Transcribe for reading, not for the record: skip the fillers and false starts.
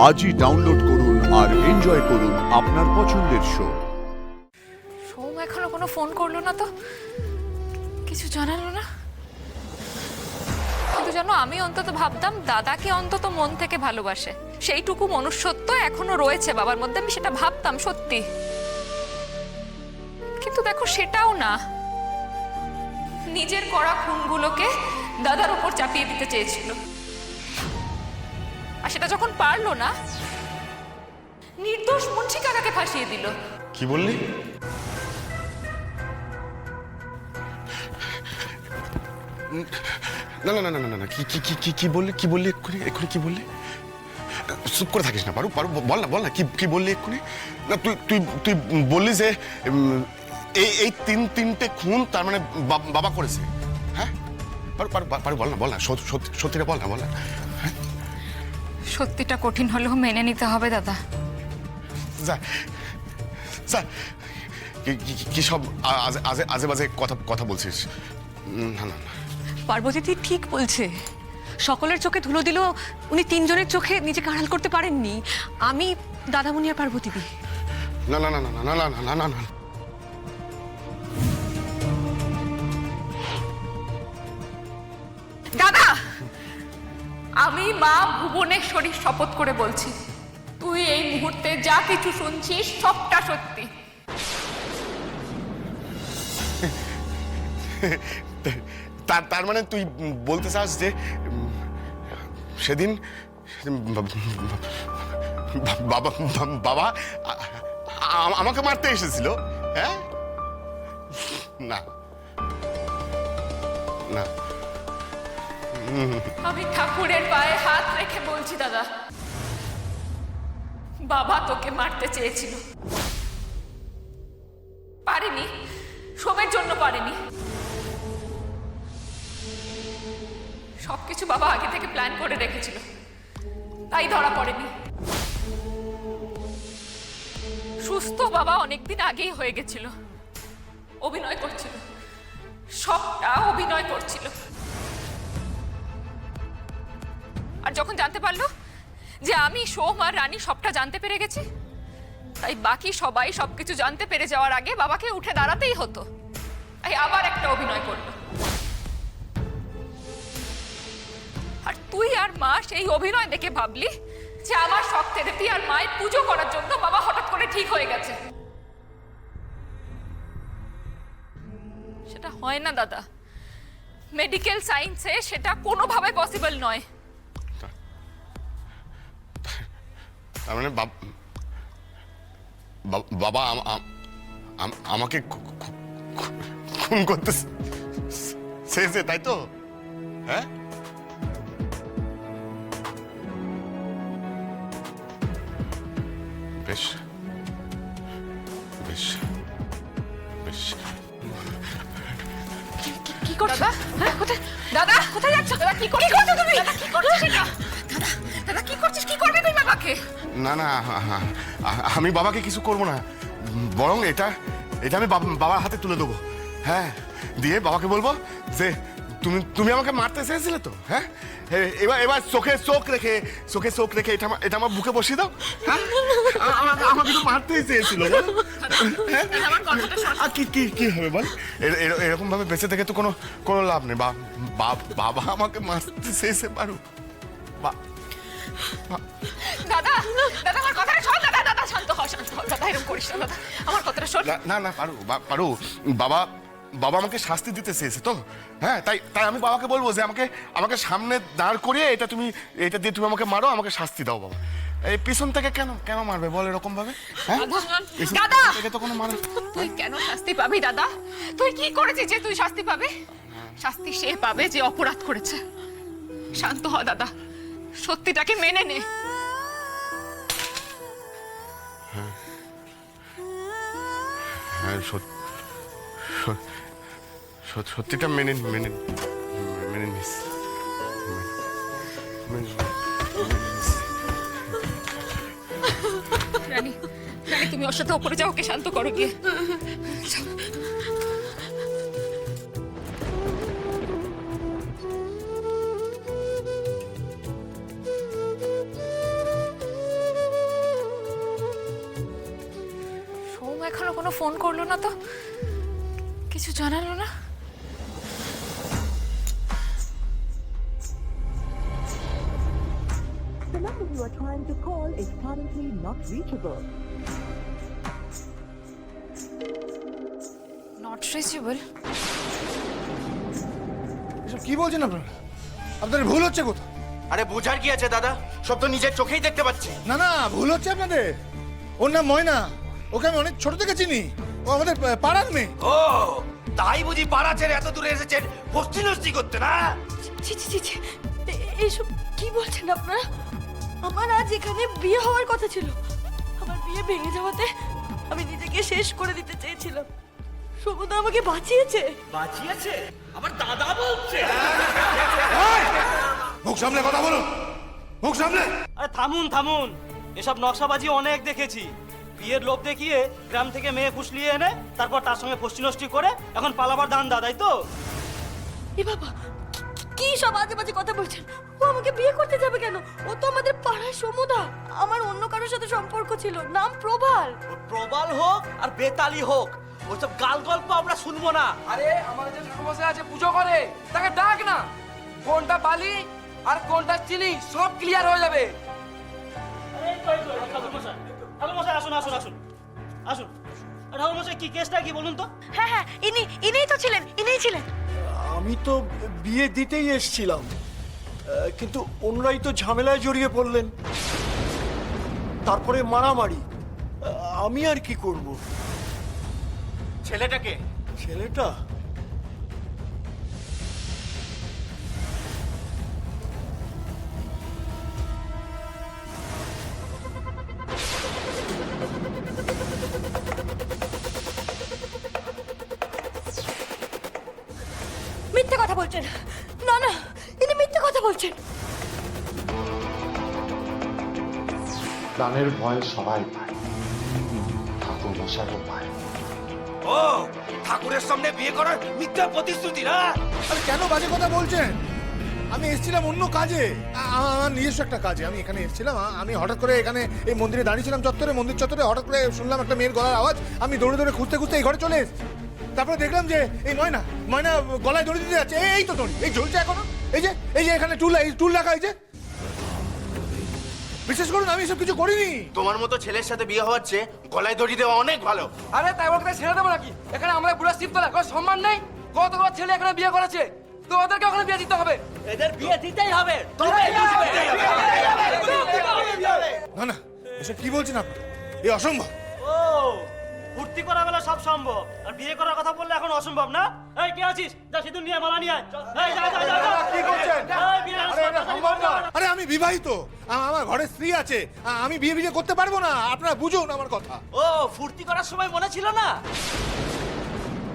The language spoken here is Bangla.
আজই ডাউনলোড করুন আর এনজয় করুন আপনার পছন্দের শো। সোম এখনো কোনো ফোন করলো না, তো কিছু জানালো না। কিন্তু জানো, আমি অন্তত ভাবতাম দাদাকে অন্তত মন থেকে ভালোবাসে, সেইটুকু মনুষ্যত্ব এখনো রয়েছে বাবার মধ্যে, আমি সেটা ভাবতাম সত্যি। কিন্তু দেখো, সেটাও না। নিজের করা খুনগুলোকে দাদার উপর চাপিয়ে দিতে চেয়েছিল, আর সেটা যখন পারলো না, নির্দোষ মুন্সি কাকাকে ফাঁসিয়ে দিল। কি বললি? না না না না না না, কি কি কি কি কি বললি? কি বললি এক্ষুনি? এক্ষুনি কি বললি? চুপ করে থাকিস না, পারু পারু, বল না কি কি বললি এক্ষুনি? না তুই তুই তুই বললি যে এই এই তিনটে খুন তার মানে বাবা করেছে, হ্যাঁ? পারু পারু পারু, বল না সত্যিটা বল না। হ্যাঁ, সত্যিটা কঠিন হলেও মেনে নিতে হবে দাদা। যা যা, কি সব আজে বাজে কথা বলছিস? না না না, পার্বতী ঠিক বলছে। সকলের চোখে ধুলো দিল, উনি তিনজনের চোখে নিজেকে আড়াল করতে পারেননি। আমি, দাদামণি আর পার্বতী দি। না না না না না না না না না, দাদা, আমি মা ভুবনেশ্বরী শপথ করে বলছি, তুই এই মুহূর্তে যা কিছু শুনছিস সবটা সত্যি। তার মানে তুই বলতে চাস যে সেদিন বাবা বাবা আমাকে মারতে এসেছিল? হ্যাঁ, না না, আমি ঠাকুরের পায়ে হাত রেখে বলছি দাদা, বাবা তোকে মারতে চেয়েছিল, পারেনি, সোমের জন্য পারেনি। সবকিছু বাবা আগে থেকে প্ল্যান করে রেখেছিল, তাই ধরা পড়েনি। সুস্থ বাবা অনেকদিন আগেই হয়ে গেছিল, অভিনয় করছিল, সবটা অভিনয় করছিল। আর যখন জানতে পারলো যে আমি, সোম আর রানী সবটা জানতে পেরে গেছি, তাই বাকি সবাই সবকিছু জানতে পেরে যাওয়ার আগে বাবাকে উঠে দাঁড়াতেই হতো, তাই আবার একটা অভিনয় করলো। আর তুই আর মা সেই অভিনয় দেখে ভাবলি যে আমার শখ থেরাপি আর মায়ের পুজো করার জন্য বাবা হঠাৎ করে ঠিক হয়ে গেছে। সেটা হয় না দাদা, মেডিকেল সায়েন্সে সেটা কোনোভাবে পসিবল নয়। তার মানে বাবা আমাকে খুন করতে চেয়েছে, তাই তো? হ্যাঁ, বেশ বেশ বেশ। কি করছো দাদা? হ্যাঁ, কোথায় দাদা? কোথায় যাচ্ছ দাদা? কি করছো তুমি? দাদা কি করছিস এটা? দাদা, দাদা কি করছিস? কি করবি তুই বাবাকে? না না, আমি বাবাকে কিছু করব না, বরং এটা আমি বাবার হাতে তুলে দেবো। হ্যাঁ, দিয়ে বাবাকে বলবো যে তুমি আমাকে মারতে চেয়েছিলে তো, হ্যাঁ, এবার চোখে চোখ রেখে এটা আমার বুকে বসিয়ে দাও। হ্যাঁ, আমাকে তো মারতেই চেয়েছিল। কি হবে বল? এরকম ভাবে বেঁচে থেকে তো কোনো লাভ নেই। বাবা আমাকে মারতে চেয়েছে পারু। দাদা, দাদা আমার কথাটা শোন। দাদা শান্ত হ দাদা, এরকম করিস না দাদা, আমার কথাটা শোন। না না পারু, বাবা আমাকে শাস্তি দিতে চেয়েছে তো, হ্যাঁ, তাই আমি বাবাকে বলবো যে আমাকে সামনে দাঁড় করিয়ে এটা দিয়ে তুমি আমাকে মারো, আমাকে শাস্তি দাও বাবা। এই পিছন থেকে কেন মারবে বল এরকম ভাবে? হ্যাঁ, দাদা থেকে তো কোনো মার। তুই কেন শাস্তি পাবি দাদা? তুই কি করেছিস যে তুই শাস্তি পাবে? শাস্তি সে পাবে যে অপরাধ করেছে। শান্ত হ দাদা, সত্যিটাকে মেনে নে। হ্যাঁ, সত্যিটা মেনে নিস। রানী, তুমি ওর সাথে ওপরে যাও, ওকে শান্ত করো গিয়ে। এখনো কোনো ফোন করলো না তো, কিছু জানালো না। The number you are trying to call is currently not reachable. Not reachable. এসব কি বলছেন আপনারা? আপনাদের ভুল হচ্ছে কোথাও। আরে বোঝার কি আছে দাদা, সব তো নিজের চোখেই দেখতে পাচ্ছি। না না, ভুল হচ্ছে আপনাদের। ওর নাম ময়না, ওকে আমি অনেক ছোট থেকে চিনি। ও আমাদের পাড়ার মেয়ে। ও তাই বুঝি পাড়া ছেড়ে এত দূরে এসেছেন হস্তি নস্তি করতে না? ছি ছি ছি ছি, এইসব কি বলছেন আপনারা? আমার আজ এখানে বিয়ে হওয়ার কথা ছিল। আমার বিয়ে ভেঙে যাওয়াতে আমি নিজেকে শেষ করে দিতে চেয়েছিলাম। সমুদা আমাকে বাঁচিয়েছে। বাঁচিয়েছে? আবার দাদা বলছে? মুখ সামলে কথা বলুন, মুখ সামলে। আরে থামুন থামুন, এসব নকশাবাজি অনেক দেখেছি। বিয়ের লোভ দেখিয়ে গ্রাম থেকে মেয়ে ফুসলিয়ে এনে তারপর তার সঙ্গে ফষ্টি নষ্টি করে এখন পালাবার দান্দা, তাই তো? এ বাবা, কি সব আজে বাজে কথা বলছেন? ও আমাকে বিয়ে করতে যাবে কেন? ও তো আমাদের পাড়ার সমুদা। আমার অন্য কারোর সাথে সম্পর্ক ছিল, নাম প্রবাল। প্রবাল হোক আর বেতালি হোক, ওইসব গাল গল্প আমরা শুনবো না। আরে আমাদের যে ঠাকুরমশাই আছে পুজো করে, তাকে ডাক না। কোনটা বালি আর কোনটা চিনি সব ক্লিয়ার হয়ে যাবে। ঠাকুরমশাই, ঠাকুরমশাই আসুন আসুন আসুন আসুন। আর ঠাকুরমশাই কি কেসটা কি বলুন তো? হ্যাঁ হ্যাঁ, ইনিই তো ছিলেন, ইনিই ছিলেন। আমি তো বিয়ে দিতেই এসেছিলাম, কিন্তু ওনারাই তো ঝামেলায় জড়িয়ে পড়লেন, তারপরে মারামারি। আমি আর কি করব? ছেলেটাকে ছেলেটা মিথ্যে কথা বলছেন। না না, ইনি মিথ্যে কথা বলছেন। প্রাণের ভয় সবাই পায়, ঠাকুর মশাইও পায়। ও ঠাকুরের সামনে বিয়ে করার মিথ্যা প্রতিশ্রুতি না? আরে কেন বাজে কথা বলছেন? আমি এসেছিলাম অন্য কাজে, আমার নিজস্ব একটা কাজে আমি এখানে এসেছিলাম। আমি হঠাৎ করে এখানে এই মন্দিরে দাঁড়িয়েছিলাম চত্বরে, মন্দির চত্বরে হঠাৎ করে শুনলাম একটা মেয়ের গলার আওয়াজ। আমি দৌড়ে দৌড়ে খুঁজতে খুঁজতে এই ঘরে চলে এসেছি। তারপরে দেখলাম যে এই ময়না গলায় দড়ি দিতে যাচ্ছে। এই তো দড়ি, এই ঝুলছে এখনো। এই যে এখানে টুল রাখা হয়েছে। বিশেষ করুন আমি এসব কিছু করিনি। তোমার মতো ছেলের সাথে বিয়ে হওয়ার চেয়ে গলায় দড়ি দেওয়া অনেক ভালো। আরে তাই বলতে ছেড়ে দেবো নাকি? এখানে আমরা বুড়া শিবতলা, কোনো সম্মান নেই? কতগুলো ছেলে এখানে বিয়ে করেছে, তো ওদেরকে ওখানে বিয়ে দিতে হবে। এদের বিয়ে দিতেই হবে। না না, এসব কি বলছেন আপনি? এই অসম্ভব। ও ফুর্তি করা বেলা সব সম্ভব, আর বিয়ে করার কথা বললে এখন অসম্ভব না? এই কে আছিস? যা সিঁদুর নিয়ে মালা নিয়ে আয়। এই যা যা যা। কি করছেন? এই বিয়ে আরে এটা সম্ভব না। আরে আমি বিবাহিত, আমার ঘরে স্ত্রী আছে, আমি বিয়ে করতে পারবো না। আপনারা বুঝুন আমার কথা। ও ফুর্তি করার সময় মনে ছিল না?